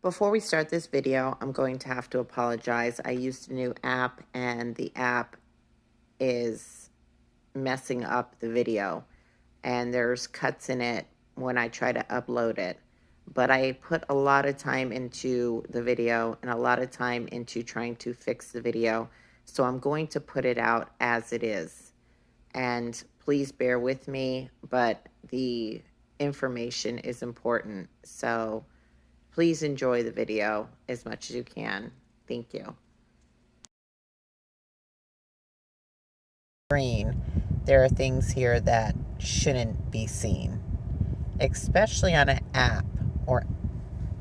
Before we start this video, I'm going to have to apologize. I used a new app and the app is messing up the video and there's cuts in it when I try to upload it. But I put a lot of time into the video and a lot of time into trying to fix the video. So I'm going to put it out as it is. And please bear with me, but the information is important. So please enjoy the video as much as you can. Thank you. There are things here that shouldn't be seen, especially on an app or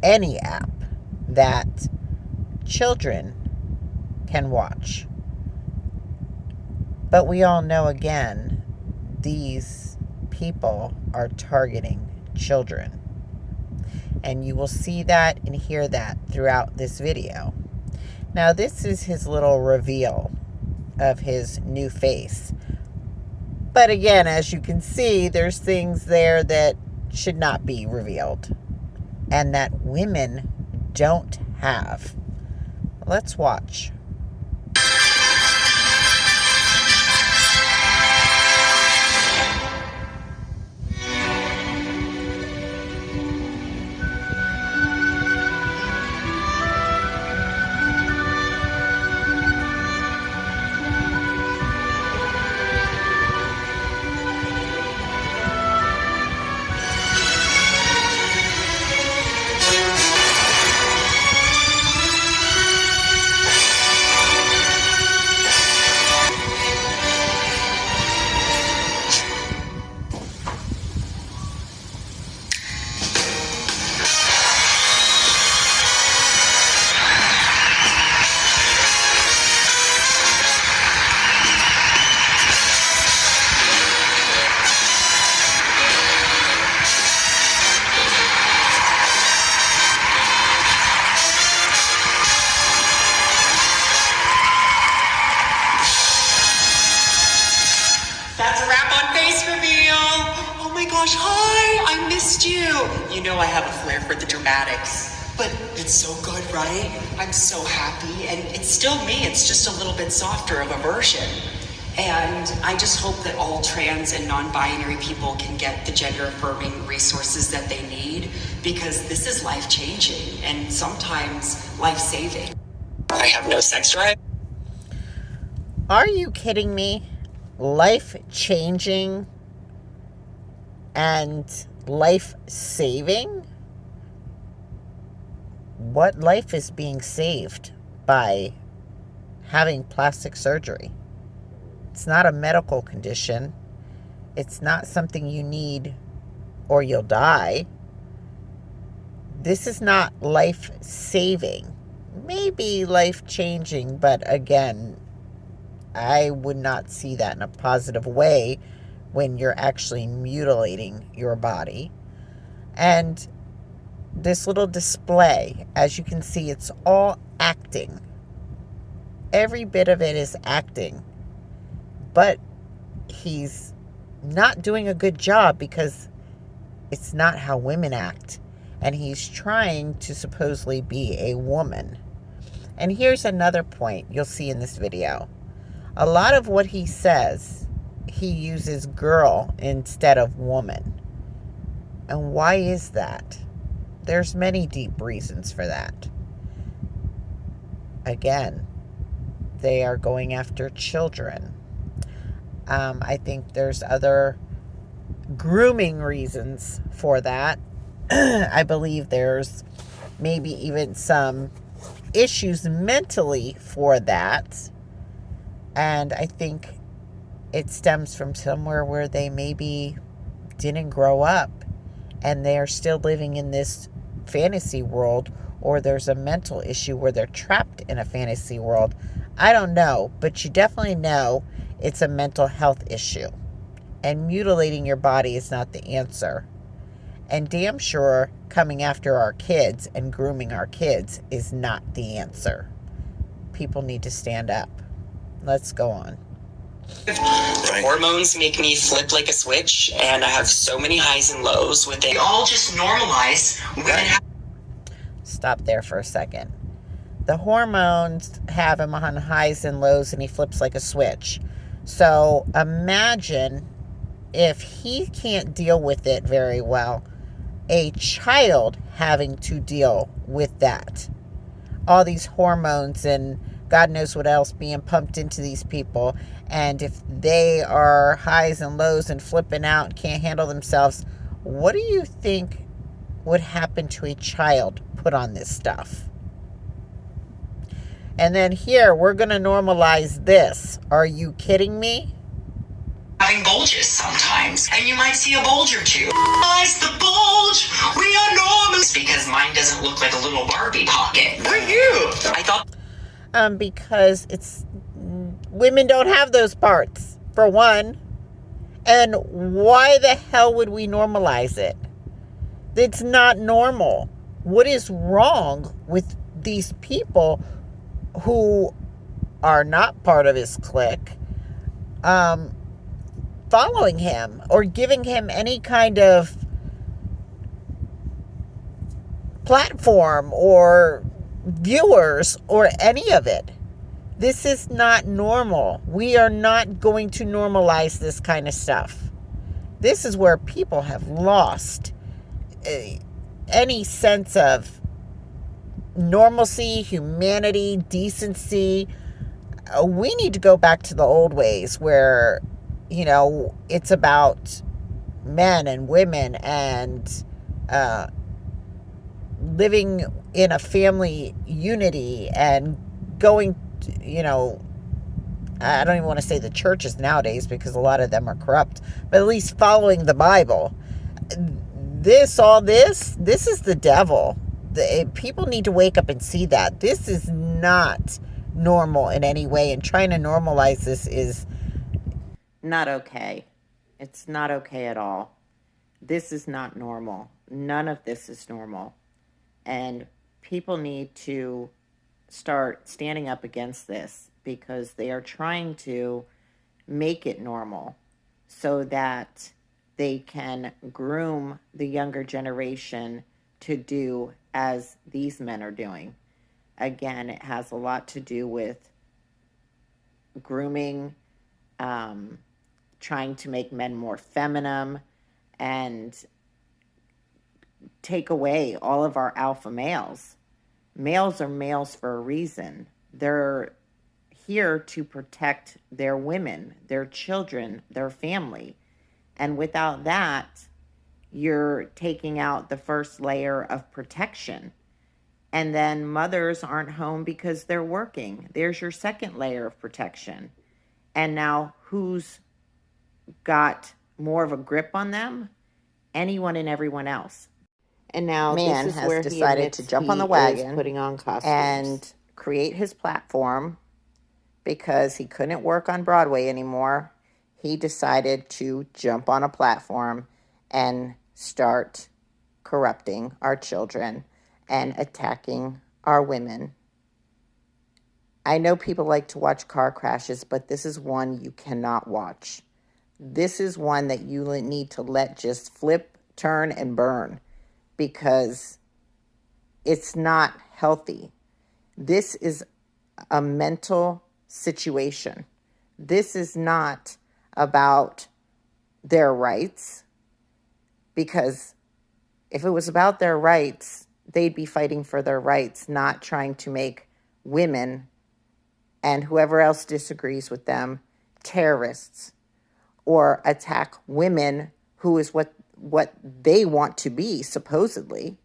any app that children can watch. But we all know, again, these people are targeting children. And you will see that and hear that throughout this video. Now, this is his little reveal of his new face. But again, as you can see, there's things there that should not be revealed and that women don't have. Let's watch. That's a wrap on face reveal. Oh my gosh, hi, I missed you. You know I have a flair for the dramatics, but it's so good, right? I'm so happy, and it's still me, it's just a little bit softer of a version. And I just hope that all trans and non-binary people can get the gender-affirming resources that they need, because this is life-changing and sometimes life-saving. I have no sex drive. Are you kidding me? Life-changing and life-saving? What life is being saved by having plastic surgery? It's not a medical condition. It's not something you need or you'll die. This is not life-saving. Maybe life-changing, but again, I would not see that in a positive way when you're actually mutilating your body. And this little display, as you can see, it's all acting. Every bit of it is acting. But he's not doing a good job because it's not how women act. And he's trying to supposedly be a woman. And here's another point you'll see in this video. A lot of what he says, he uses girl instead of woman. And why is that? There's many deep reasons for that. Again, they are going after children. I think there's other grooming reasons for that. I believe there's maybe even some issues mentally for that. And I think it stems from somewhere where they maybe didn't grow up and they're still living in this fantasy world, or there's a mental issue where they're trapped in a fantasy world. I don't know, but you definitely know it's a mental health issue. And mutilating your body is not the answer. And damn sure coming after our kids and grooming our kids is not the answer. People need to stand up. Let's go on. Right. Hormones make me flip like a switch, and I have so many highs and lows with it. We all just normalize women have stop there for a second. The hormones have him on highs and lows, and he flips like a switch. So imagine if he can't deal with it very well, a child having to deal with that. All these hormones and God knows what else being pumped into these people. And if they are highs and lows and flipping out and can't handle themselves, what do you think would happen to a child put on this stuff? And then here, we're going to normalize this. Are you kidding me? Having bulges sometimes, and you might see a bulge or two. Normalize the bulge. We are normal. Because mine doesn't look like a little Barbie pocket. Were you? I thought. Because women don't have those parts, for one. And why the hell would we normalize it? It's not normal. What is wrong with these people who are not part of his clique, following him or giving him any kind of platform or viewers or any of it? This is not normal. We are not going to normalize this kind of stuff. This is where people have lost any sense of normalcy, humanity, decency. We need to go back to the old ways where, it's about men and women and living in a family unity and going, I don't even want to say the churches nowadays because a lot of them are corrupt, but at least following the Bible. This is the devil. People need to wake up and see that. This is not normal in any way, and trying to normalize this is not okay. It's not okay at all. This is not normal. None of this is normal. And people need to start standing up against this because they are trying to make it normal so that they can groom the younger generation to do as these men are doing. Again, it has a lot to do with grooming, trying to make men more feminine and take away all of our alpha males. Males are males for a reason. They're here to protect their women, their children, their family. And without that, you're taking out the first layer of protection. And then mothers aren't home because they're working. There's your second layer of protection. And now who's got more of a grip on them? Anyone and everyone else. And now man this is has where decided to jump on the wagon, putting on costumes, and create his platform because he couldn't work on Broadway anymore. He decided to jump on a platform and start corrupting our children and attacking our women. I know people like to watch car crashes, but this is one you cannot watch. This is one that you need to let just flip, turn, and burn because it's not healthy. This is a mental situation. This is not about their rights, because if it was about their rights, they'd be fighting for their rights, not trying to make women and whoever else disagrees with them terrorists or attack women who is what they want to be, supposedly,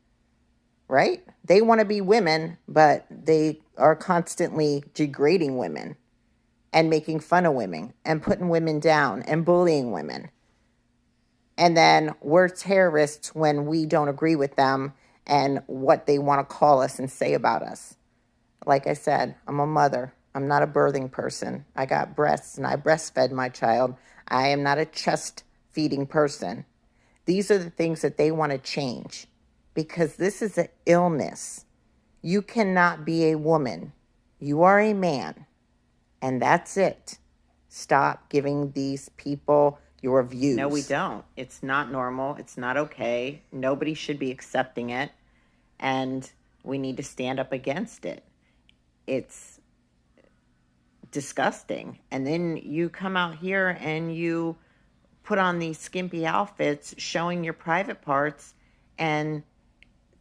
right? They want to be women, but they are constantly degrading women and making fun of women and putting women down and bullying women. And then we're terrorists when we don't agree with them and what they want to call us and say about us. Like I said, I'm a mother. I'm not a birthing person. I got breasts and I breastfed my child. I am not a chest feeding person. These are the things that they want to change because this is an illness. You cannot be a woman. You are a man. And that's it. Stop giving these people your views. No, we don't. It's not normal. It's not okay. Nobody should be accepting it. And We need to stand up against it. It's disgusting. And then you come out here and you put on these skimpy outfits showing your private parts and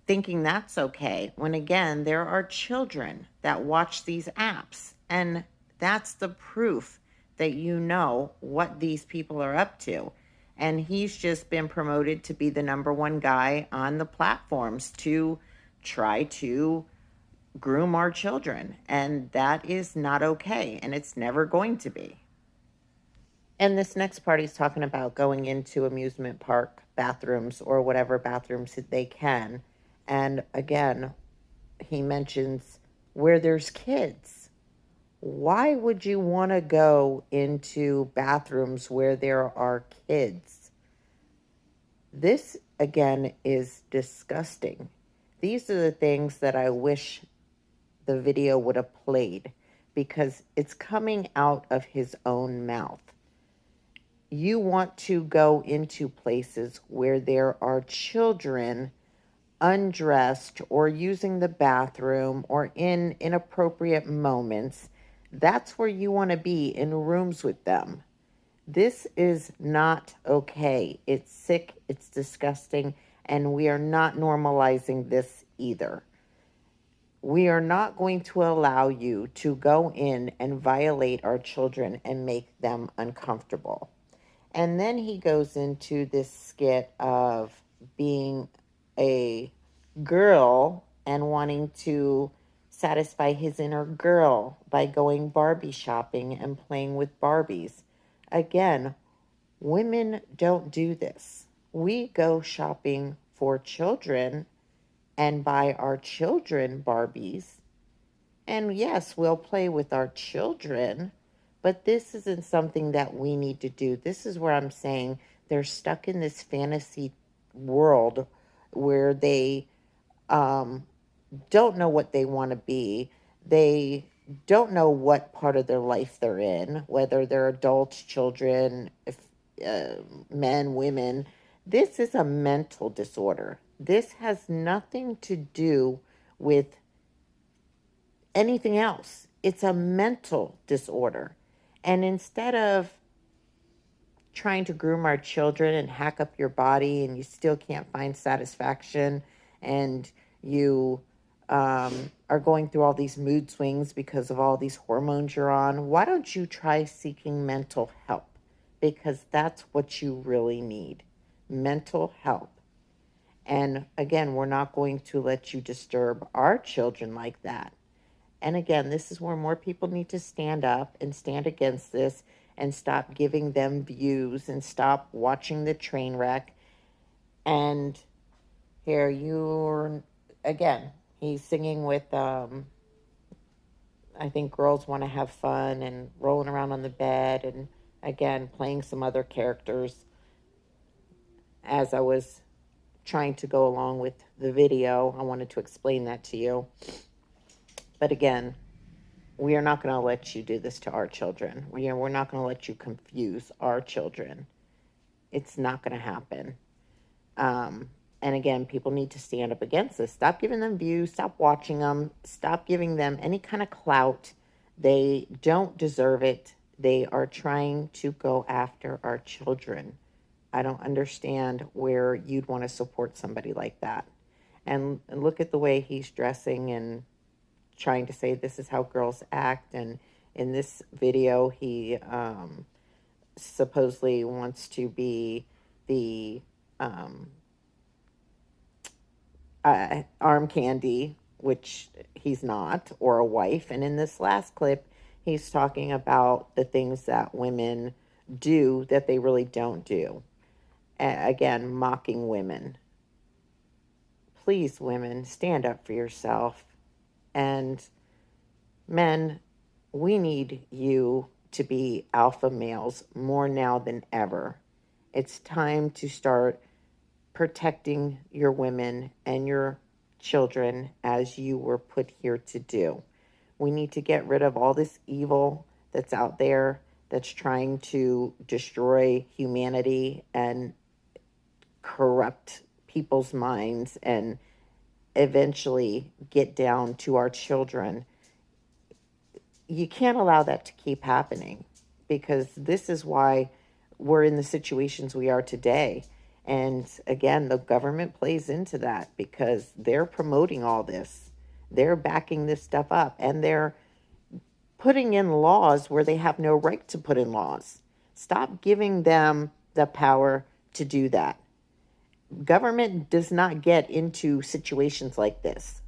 thinking that's okay, when again, there are children that watch these apps, and that's the proof that you know what these people are up to. And he's just been promoted to be the number one guy on the platforms to try to groom our children, and that is not okay, and it's never going to be. And this next part, he's talking about going into amusement park bathrooms or whatever bathrooms they can. And again, he mentions where there's kids. Why would you want to go into bathrooms where there are kids? This, again, is disgusting. These are the things that I wish the video would have played, because it's coming out of his own mouth. You want to go into places where there are children undressed or using the bathroom or in inappropriate moments. That's where you want to be, in rooms with them. This is not okay. It's sick, it's disgusting, and we are not normalizing this either. We are not going to allow you to go in and violate our children and make them uncomfortable. And then he goes into this skit of being a girl and wanting to satisfy his inner girl by going Barbie shopping and playing with Barbies. Again, women don't do this. We go shopping for children and buy our children Barbies. And yes, we'll play with our children, but this isn't something that we need to do. This is where I'm saying they're stuck in this fantasy world where they don't know what they want to be. They don't know what part of their life they're in, whether they're adults, children, men, women. This is a mental disorder. This has nothing to do with anything else. It's a mental disorder. And instead of trying to groom our children and hack up your body and you still can't find satisfaction, and you are going through all these mood swings because of all these hormones you're on, why don't you try seeking mental help? Because that's what you really need. Mental help. And again, we're not going to let you disturb our children like that. And again, this is where more people need to stand up and stand against this and stop giving them views and stop watching the train wreck. And here again, he's singing with, I think Girls Want to Have Fun, and rolling around on the bed, and again, playing some other characters as I was trying to go along with the video. I wanted to explain that to you. But again, we are not going to let you do this to our children. We're not going to let you confuse our children. It's not going to happen. And again, people need to stand up against this. Stop giving them views. Stop watching them. Stop giving them any kind of clout. They don't deserve it. They are trying to go after our children. I don't understand where you'd want to support somebody like that. And look at the way he's dressing and trying to say this is how girls act. And in this video, he supposedly wants to be the arm candy, which he's not, or a wife. And in this last clip, he's talking about the things that women do that they really don't do. Again, mocking women. Please, women, stand up for yourself. And men, we need you to be alpha males more now than ever. It's time to start protecting your women and your children as you were put here to do. We need to get rid of all this evil that's out there that's trying to destroy humanity and corrupt people's minds and eventually get down to our children. You can't allow that to keep happening, because this is why we're in the situations we are today. And again, the government plays into that because they're promoting all this. They're backing this stuff up, and they're putting in laws where they have no right to put in laws. Stop giving them the power to do that. Government does not get into situations like this.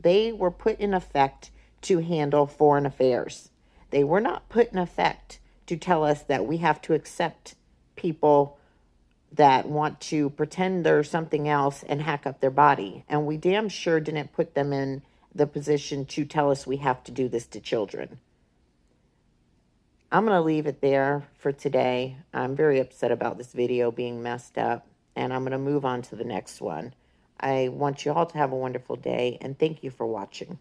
They were put in effect to handle foreign affairs. They were not put in effect to tell us that we have to accept people that want to pretend they're something else and hack up their body. And we damn sure didn't put them in the position to tell us we have to do this to children. I'm going to leave it there for today. I'm very upset about this video being messed up, and I'm going to move on to the next one. I want you all to have a wonderful day, and thank you for watching.